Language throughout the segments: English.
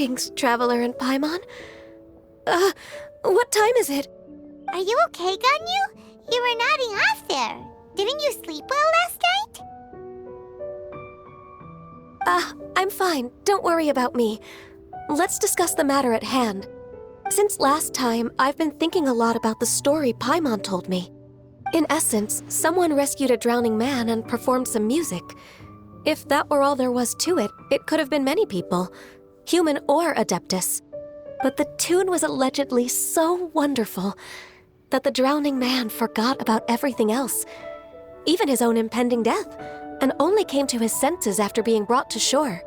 Greetings, Traveler and Paimon. What time is it? Are you okay, Ganyu? You were nodding off there. Didn't you sleep well last night? I'm fine. Don't worry about me. Let's discuss the matter at hand. Since last time, I've been thinking a lot about the story Paimon told me. In essence, someone rescued a drowning man and performed some music. If that were all there was to it, it could have been many people, human or Adeptus. But the tune was allegedly so wonderful that the drowning man forgot about everything else, even his own impending death, and only came to his senses after being brought to shore.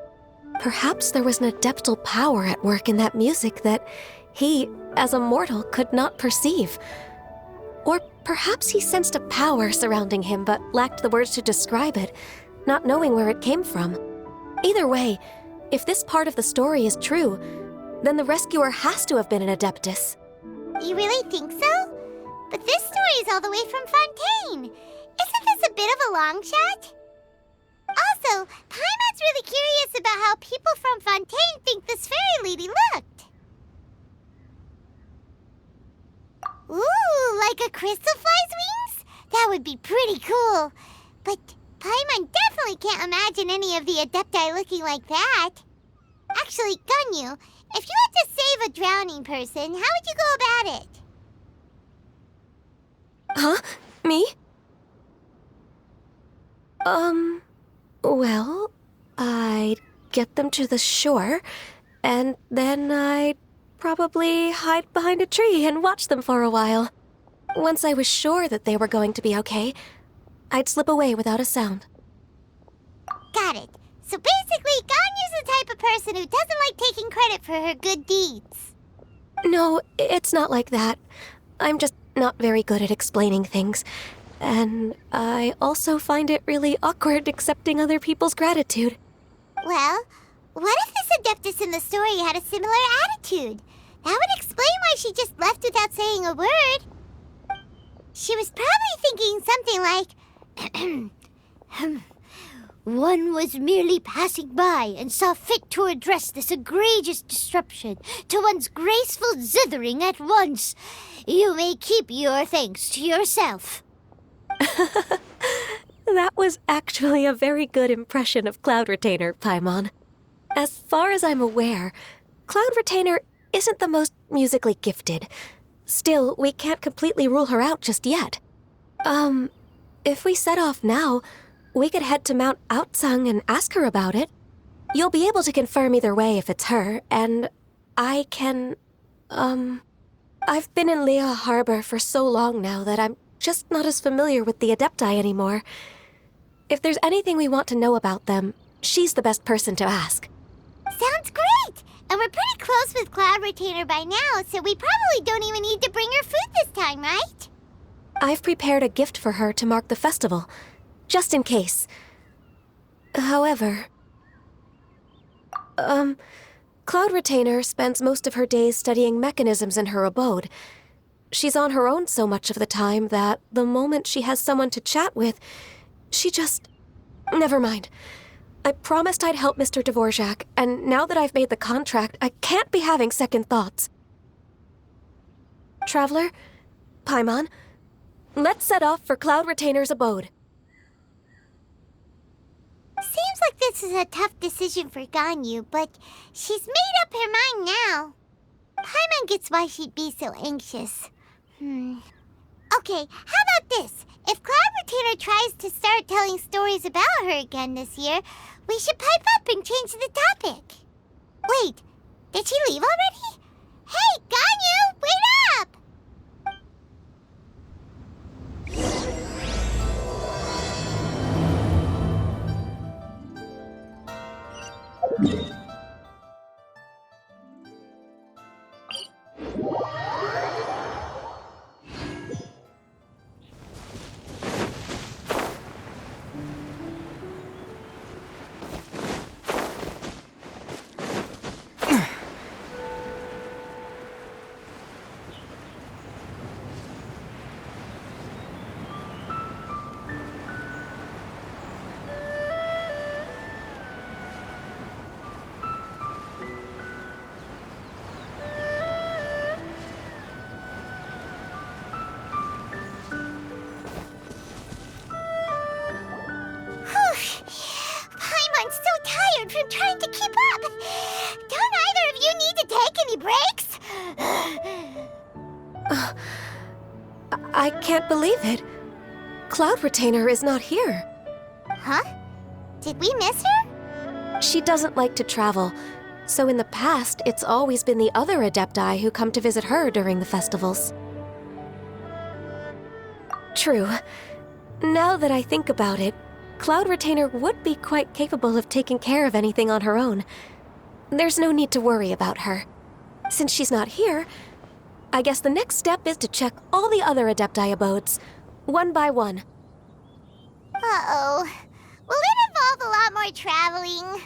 Perhaps there was an adeptal power at work in that music that he, as a mortal, could not perceive. Or perhaps he sensed a power surrounding him but lacked the words to describe it, not knowing where it came from. Either way, if this part of the story is true, then the rescuer has to have been an Adeptus. You really think so? But this story is all the way from Fontaine. Isn't this a bit of a long shot? Also, Paimon's really curious about how people from Fontaine think this fairy lady looked. Ooh, like a crystal fly's wings? That would be pretty cool. But Paimon definitely can't imagine any of the Adepti looking like that. Actually, Ganyu, if you had to save a drowning person, how would you go about it? Huh? Me? Well, I'd get them to the shore, and then I'd probably hide behind a tree and watch them for a while. Once I was sure that they were going to be okay, I'd slip away without a sound. Got it. So basically, Ganyu's the type of person who doesn't like taking credit for her good deeds. No, it's not like that. I'm just not very good at explaining things. And I also find it really awkward accepting other people's gratitude. Well, what if this Adeptus in the story had a similar attitude? That would explain why she just left without saying a word. She was probably thinking something like, one was merely passing by and saw fit to address this egregious disruption to one's graceful zithering at once. You may keep your thanks to yourself. That was actually a very good impression of Cloud Retainer, Paimon. As far as I'm aware, Cloud Retainer isn't the most musically gifted. Still, we can't completely rule her out just yet. If we set off now, we could head to Mount Outsung and ask her about it. You'll be able to confirm either way if it's her, and I can, I've been in Lea Harbor for so long now that I'm just not as familiar with the Adepti anymore. If there's anything we want to know about them, she's the best person to ask. Sounds great! And we're pretty close with Cloud Retainer by now, so we probably don't even need to bring her food this time, right? I've prepared a gift for her to mark the festival, just in case. However, Cloud Retainer spends most of her days studying mechanisms in her abode. She's on her own so much of the time that the moment she has someone to chat with, she just... Never mind. I promised I'd help Mr. Dvorak, and now that I've made the contract, I can't be having second thoughts. Traveler, Paimon, let's set off for Cloud Retainer's abode. Seems like this is a tough decision for Ganyu, but she's made up her mind now. Paimon gets why she'd be so anxious. Okay, how about this? If Cloud Retainer tries to start telling stories about her again this year, we should pipe up and change the topic. Wait, did she leave already? Hey, Ganyu, wait up! I can't believe it. Cloud Retainer is not here. Huh? Did we miss her? She doesn't like to travel, so in the past, it's always been the other Adepti who come to visit her during the festivals. True. Now that I think about it, Cloud Retainer would be quite capable of taking care of anything on her own. There's no need to worry about her. Since she's not here, I guess the next step is to check all the other Adepti abodes, one by one. Uh-oh. Will it involve a lot more traveling?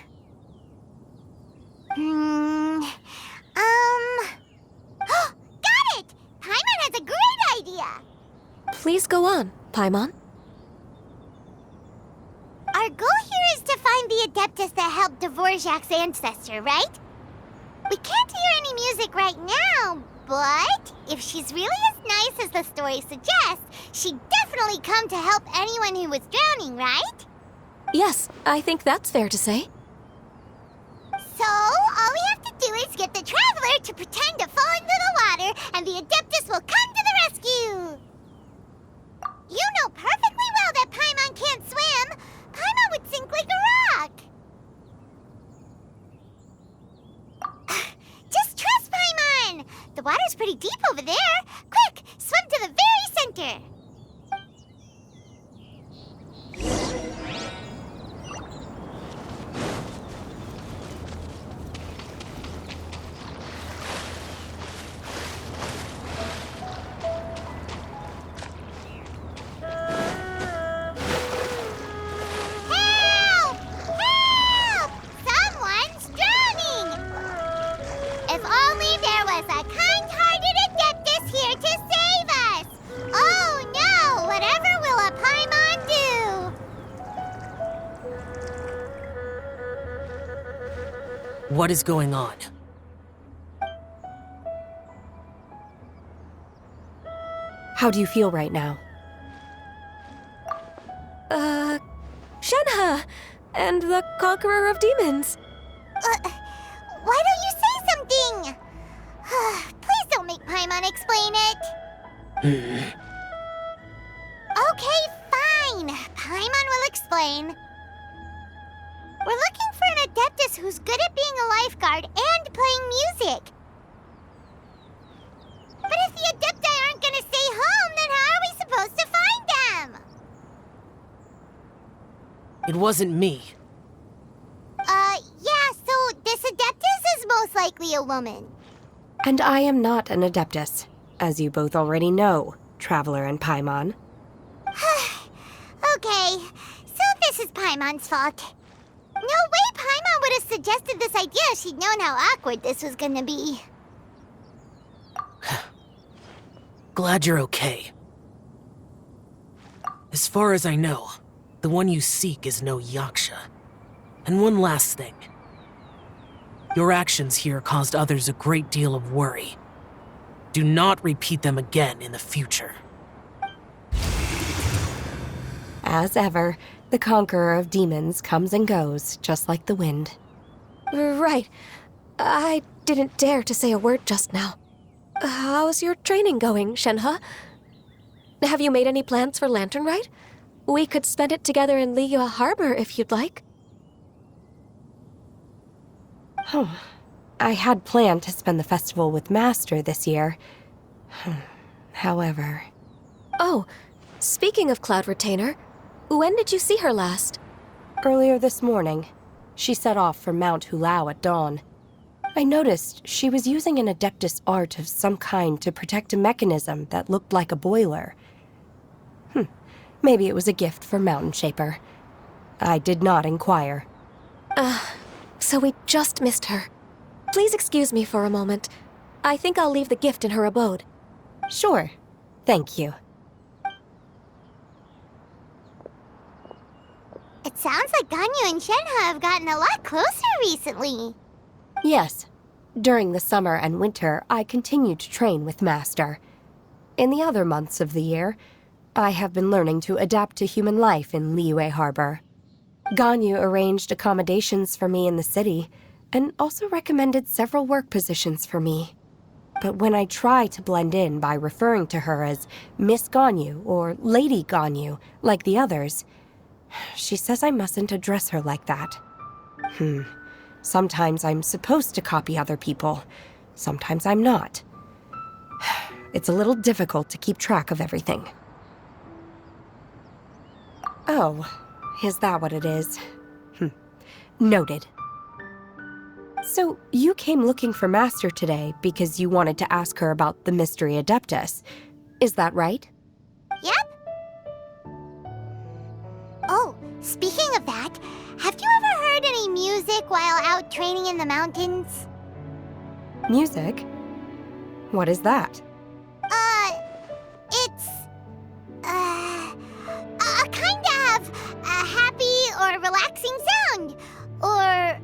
Got it! Paimon has a great idea! Please go on, Paimon. Our goal here is to find the Adeptus that helped Dvorak's ancestor, right? We can't hear any music right now, but if she's really as nice as the story suggests, she'd definitely come to help anyone who was drowning, right? Yes, I think that's fair to say. So, all we have to do is get the Traveler to pretend to fall into the water, and the Adeptus will come to the rescue! You know perfectly well that Paimon can't swim! Paimon would sink like a rock! Just trust Paimon! The water's pretty deep over there! Quick, swim to the very center! Help! Help! Someone's drowning! If only there was a kind-hearted Adeptus here to save us! Oh no! Whatever will a Paimon do? What is going on? How do you feel right now? Shenhe! And the Conqueror of Demons. Why don't you say something? Please don't make Paimon explain it. Okay, fine. Paimon will explain. We're looking for an Adeptus who's good at being a lifeguard and playing music. But if the Adepti aren't gonna stay home, then how are we supposed to find them? It wasn't me. Yeah, so this Adeptus is most likely a woman. And I am not an Adeptus, as you both already know, Traveler and Paimon. Okay, so this is Paimon's fault. No way Paimon would have suggested this idea if she'd known how awkward this was gonna be. Glad you're okay. As far as I know, the one you seek is no Yaksha. And one last thing. Your actions here caused others a great deal of worry. Do not repeat them again in the future. As ever, the Conqueror of Demons comes and goes, just like the wind. Right. I didn't dare to say a word just now. How's your training going, Shenhe? Have you made any plans for Lantern Rite? We could spend it together in Liyue Harbor if you'd like. I had planned to spend the festival with Master this year. However... Oh, speaking of Cloud Retainer, when did you see her last? Earlier this morning, she set off for Mount Hulao at dawn. I noticed she was using an Adeptus art of some kind to protect a mechanism that looked like a boiler. Maybe it was a gift for Mountain Shaper. I did not inquire. So we just missed her. Please excuse me for a moment. I think I'll leave the gift in her abode. Sure. Thank you. It sounds like Ganyu and Shenhe have gotten a lot closer recently. Yes. During the summer and winter, I continued to train with Master. In the other months of the year, I have been learning to adapt to human life in Liyue Harbor. Ganyu arranged accommodations for me in the city, and also recommended several work positions for me. But when I try to blend in by referring to her as Miss Ganyu or Lady Ganyu, like the others, she says I mustn't address her like that. Sometimes I'm supposed to copy other people. Sometimes I'm not. It's a little difficult to keep track of everything. Oh, is that what it is? Noted. So, you came looking for Master today because you wanted to ask her about the Mystery Adeptus. Is that right? Yep. Oh, speaking of that, have you ever heard any music while out training in the mountains? Music? What is that? It's, a kind of a happy or relaxing sound. Or,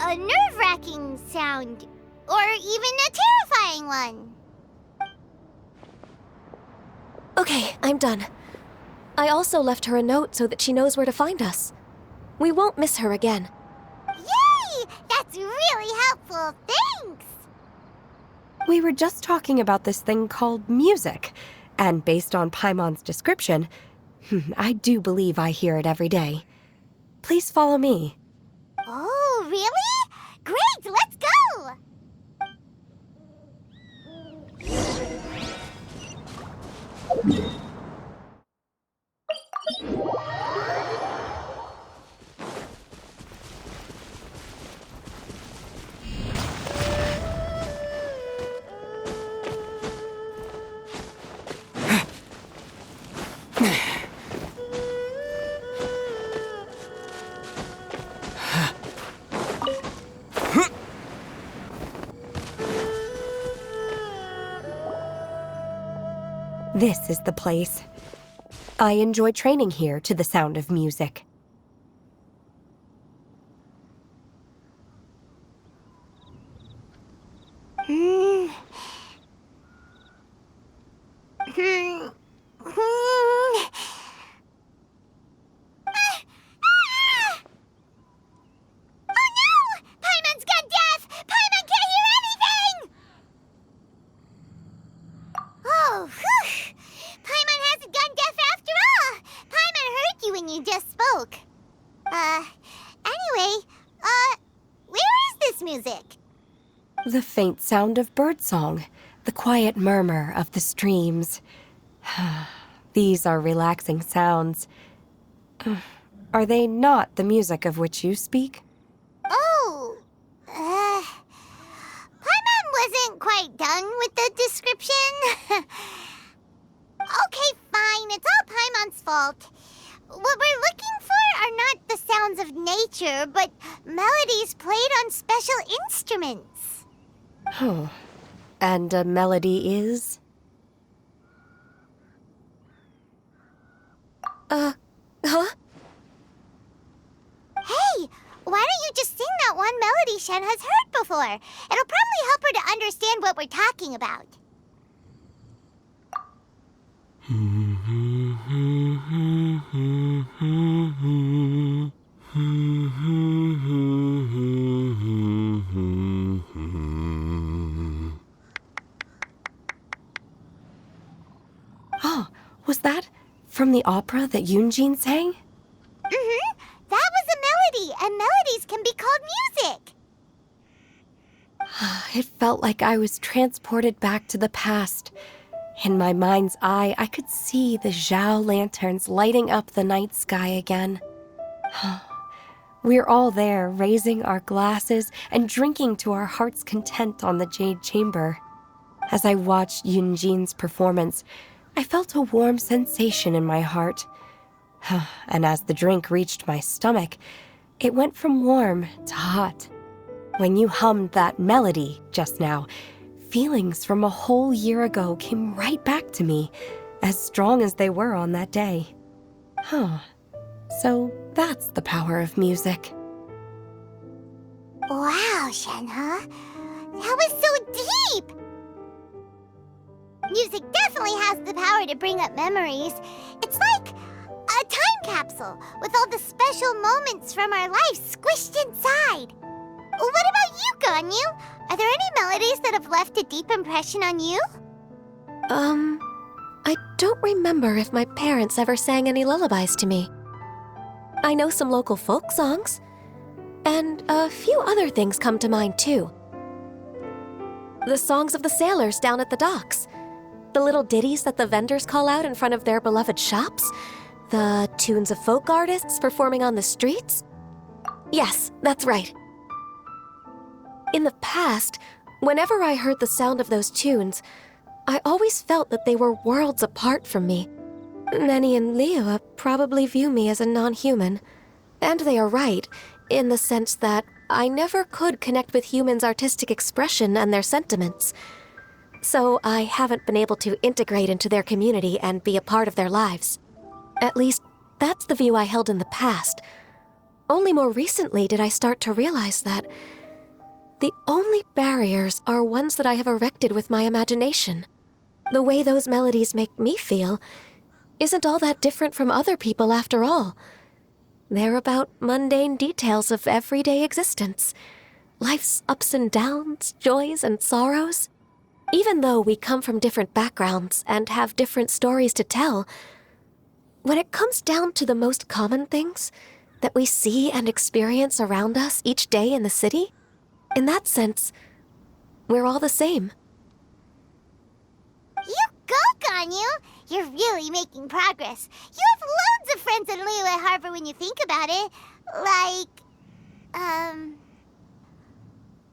a nerve-wracking sound. Or even a terrifying one. Okay, I'm done. I also left her a note so that she knows where to find us. We won't miss her again. Yay! That's really helpful. Thanks! We were just talking about this thing called music, and based on Paimon's description, I do believe I hear it every day. Please follow me. Oh, really? Great, let's go! This is the place. I enjoy training here to the sound of music. Oh, whew! Paimon hasn't gone deaf after all! Paimon heard you when you just spoke. Anyway, where is this music? The faint sound of birdsong, the quiet murmur of the streams. These are relaxing sounds. Are they not the music of which you speak? Oh, Paimon wasn't quite done with the description. Okay, fine, it's all Paimon's fault. What we're looking for are not the sounds of nature, but melodies played on special instruments. Oh, and a melody is? Huh? Hey, why don't you just sing that one melody Shen has heard before? It'll probably help her to understand what we're talking about. Oh, was that from the opera that Yunjin sang? Mm-hmm. That was a melody, and melodies can be called music. It felt like I was transported back to the past. In my mind's eye, I could see the Zhao lanterns lighting up the night sky again. We're all there, raising our glasses and drinking to our heart's content on the Jade Chamber. As I watched Yunjin's performance, I felt a warm sensation in my heart. And as the drink reached my stomach, it went from warm to hot. When you hummed that melody just now, feelings from a whole year ago came right back to me, as strong as they were on that day. So that's the power of music. Wow, Shenhe. That was so deep! Music definitely has the power to bring up memories. It's like a time capsule with all the special moments from our lives squished inside. What about you, Ganyu? Are there any melodies that have left a deep impression on you? I don't remember if my parents ever sang any lullabies to me. I know some local folk songs, and a few other things come to mind too. The songs of the sailors down at the docks, the little ditties that the vendors call out in front of their beloved shops, the tunes of folk artists performing on the streets. Yes, that's right. In the past, whenever I heard the sound of those tunes, I always felt that they were worlds apart from me. Many in Liyue probably view me as a non-human. And they are right, in the sense that I never could connect with humans' artistic expression and their sentiments. So I haven't been able to integrate into their community and be a part of their lives. At least, that's the view I held in the past. Only more recently did I start to realize that the only barriers are ones that I have erected with my imagination. The way those melodies make me feel isn't all that different from other people after all. They're about mundane details of everyday existence. Life's ups and downs, joys and sorrows. Even though we come from different backgrounds and have different stories to tell, when it comes down to the most common things that we see and experience around us each day in the city, in that sense, we're all the same. You go, Ganyu! You're really making progress. You have loads of friends in Liyue Harbor when you think about it.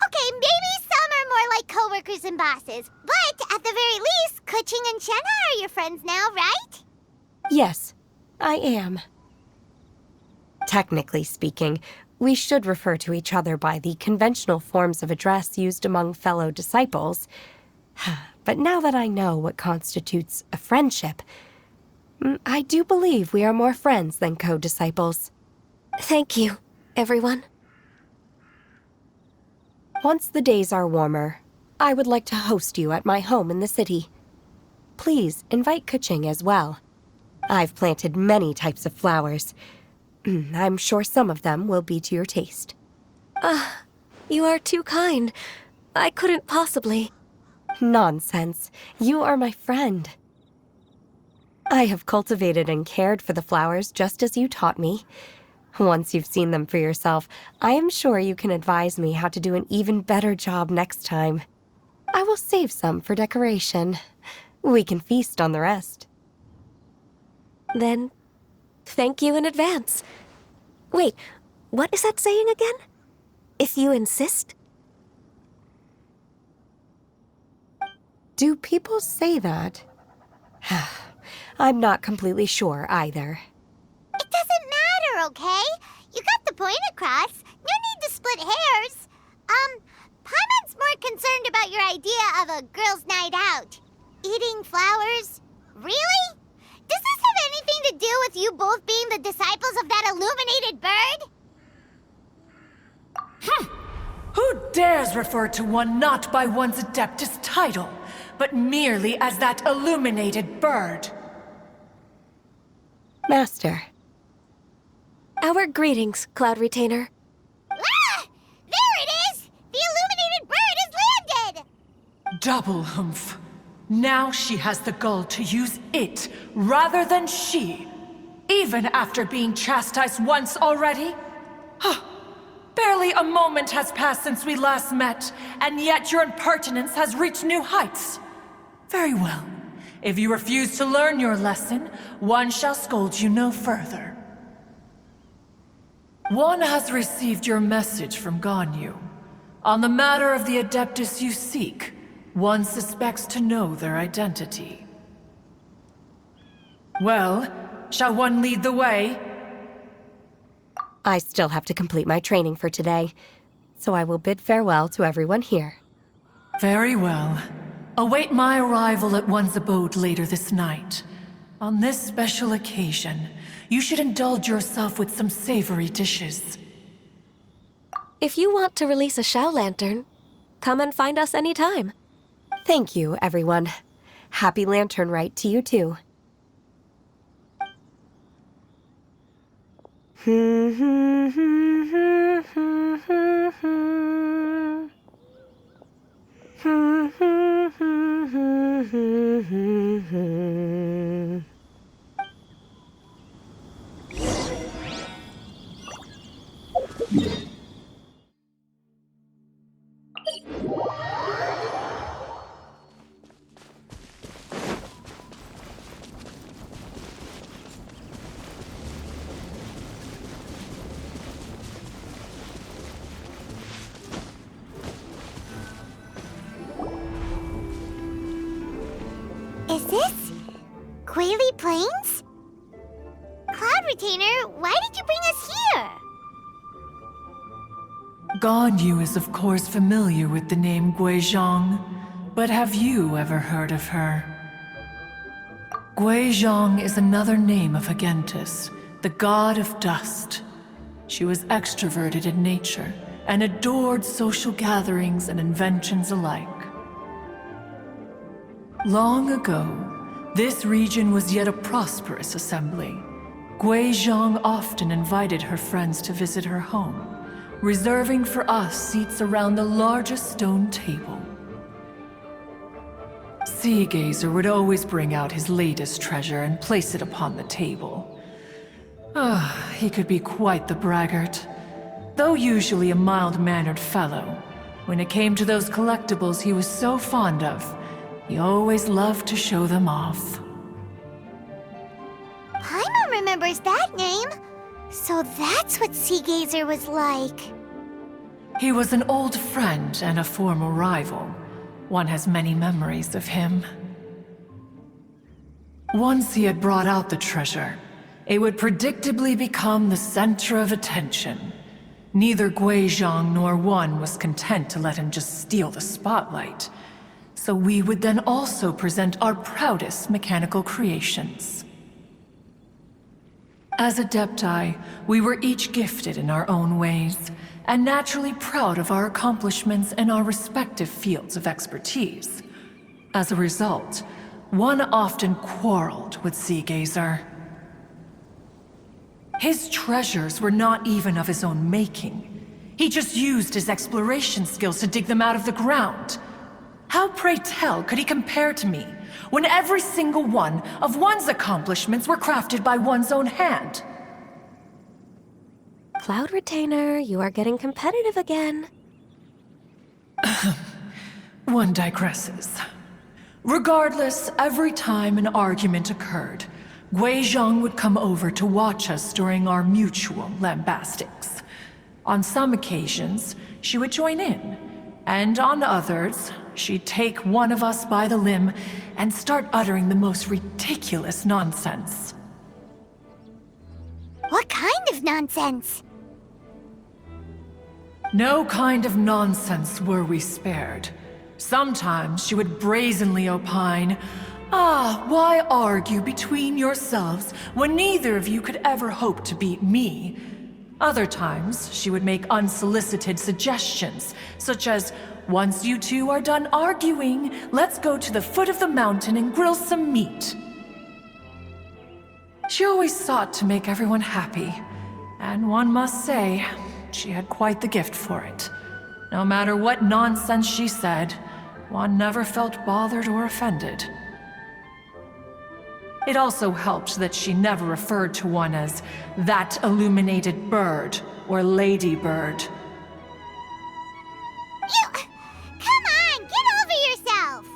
Okay, maybe some are more like coworkers and bosses. But at the very least, Kuching and Shenna are your friends now, right? Yes, I am. Technically speaking, we should refer to each other by the conventional forms of address used among fellow disciples. But now that I know what constitutes a friendship, I do believe we are more friends than co-disciples. Thank you, everyone. Once the days are warmer, I would like to host you at my home in the city. Please invite Kuching as well. I've planted many types of flowers. I'm sure some of them will be to your taste. You are too kind. I couldn't possibly. Nonsense. You are my friend. I have cultivated and cared for the flowers just as you taught me. Once you've seen them for yourself, I am sure you can advise me how to do an even better job next time. I will save some for decoration. We can feast on the rest. Then, thank you in advance. Wait, what is that saying again? If you insist? Do people say that? I'm not completely sure either. It doesn't matter, okay? You got the point across. No need to split hairs. Paimon's more concerned about your idea of a girls' night out. Eating flowers? Really? Does this have anything to do with you both being the disciples of that illuminated bird? Who dares refer to one not by one's Adeptus title, but merely as that illuminated bird? Master. Our greetings, Cloud Retainer. Ah! There it is! The illuminated bird has landed! Double humph. Now she has the gall to use it rather than she, even after being chastised once already? Barely a moment has passed since we last met, and yet your impertinence has reached new heights. Very well. If you refuse to learn your lesson, one shall scold you no further. One has received your message from Ganyu. On the matter of the Adeptus you seek, one suspects to know their identity. Well, shall one lead the way? I still have to complete my training for today, so I will bid farewell to everyone here. Very well. Await my arrival at one's abode later this night. On this special occasion, you should indulge yourself with some savory dishes. If you want to release a Shao Lantern, come and find us anytime. Thank you, everyone. Happy Lantern Rite to you too. Is this Quaily Plains? Cloud Retainer, why did you bring us here? Ganyu is of course familiar with the name Guizhong, but have you ever heard of her? Guizhong is another name of Agentis, the god of dust. She was extroverted in nature and adored social gatherings and inventions alike. Long ago, this region was yet a prosperous assembly. Guizhong often invited her friends to visit her home, reserving for us seats around the largest stone table. Sea Gazer would always bring out his latest treasure and place it upon the table. He could be quite the braggart. Though usually a mild-mannered fellow, when it came to those collectibles he was so fond of, he always loved to show them off. Paimon remembers that name. So that's what Sea Gazer was like. He was an old friend and a former rival. One has many memories of him. Once he had brought out the treasure, it would predictably become the center of attention. Neither Guizhong nor one was content to let him just steal the spotlight. So we would then also present our proudest mechanical creations. As Adepti, we were each gifted in our own ways, and naturally proud of our accomplishments in our respective fields of expertise. As a result, one often quarreled with Sea Gazer. His treasures were not even of his own making. He just used his exploration skills to dig them out of the ground. How, pray tell, could he compare to me, when every single one of one's accomplishments were crafted by one's own hand? Cloud Retainer, you are getting competitive again. One digresses. Regardless, every time an argument occurred, Guizhong would come over to watch us during our mutual lambastics. On some occasions, she would join in, and on others, she'd take one of us by the limb and start uttering the most ridiculous nonsense. What kind of nonsense? No kind of nonsense were we spared. Sometimes she would brazenly opine, why argue between yourselves when neither of you could ever hope to beat me? Other times, she would make unsolicited suggestions, such as, once you two are done arguing, let's go to the foot of the mountain and grill some meat. She always sought to make everyone happy, and one must say, she had quite the gift for it. No matter what nonsense she said, one never felt bothered or offended. It also helped that she never referred to one as that illuminated bird or ladybird. Come on, get over yourself!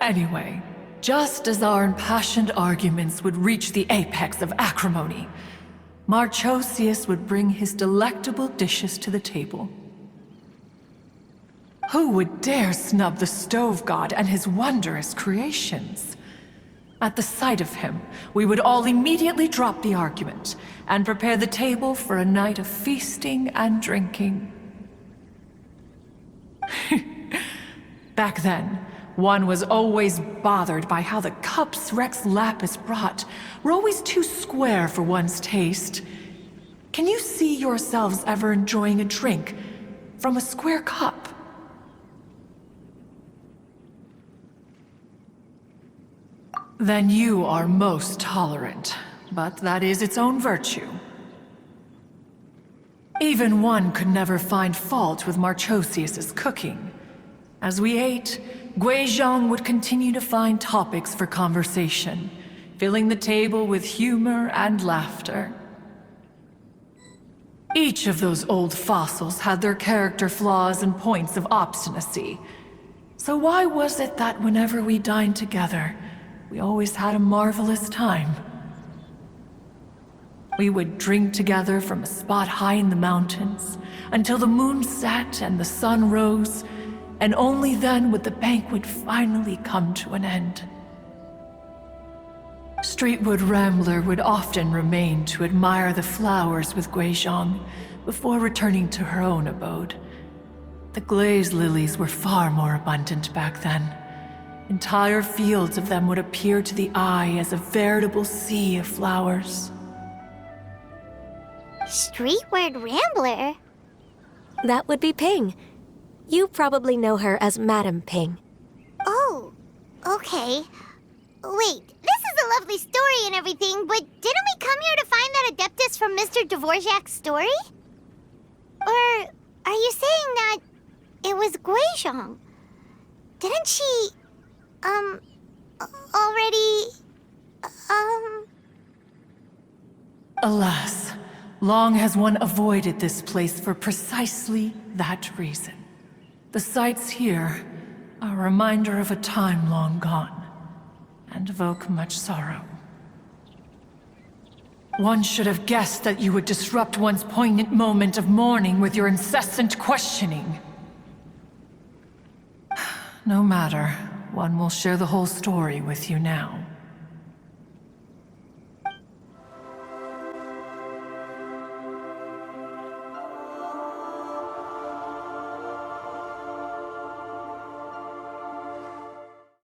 Anyway, just as our impassioned arguments would reach the apex of acrimony, Marchosius would bring his delectable dishes to the table. Who would dare snub the stove god and his wondrous creations? At the sight of him, we would all immediately drop the argument and prepare the table for a night of feasting and drinking. Back then, one was always bothered by how the cups Rex Lapis brought were always too square for one's taste. Can you see yourselves ever enjoying a drink from a square cup? Then you are most tolerant. but that is its own virtue. Even one could never find fault with Marchosius's cooking. As we ate, Guizhong would continue to find topics for conversation, filling the table with humor and laughter. Each of those old fossils had their character flaws and points of obstinacy. So why was it that whenever we dined together, we always had a marvelous time? We would drink together from a spot high in the mountains, until the moon set and the sun rose, and only then would the banquet finally come to an end. Streetwood Rambler would often remain to admire the flowers with Guizhong before returning to her own abode. The glaze lilies were far more abundant back then. Entire fields of them would appear to the eye as a veritable sea of flowers. Streetward Rambler? That would be Ping. You probably know her as Madam Ping. Oh, okay. Wait, this is a lovely story and everything, but didn't we come here to find that Adeptus from Mr. Dvorak's story? Or are you saying that it was Guizhong? Didn't she, already, Alas, long has one avoided this place for precisely that reason. The sights here are a reminder of a time long gone, and evoke much sorrow. One should have guessed that you would disrupt one's poignant moment of mourning with your incessant questioning. No matter, one will share the whole story with you now.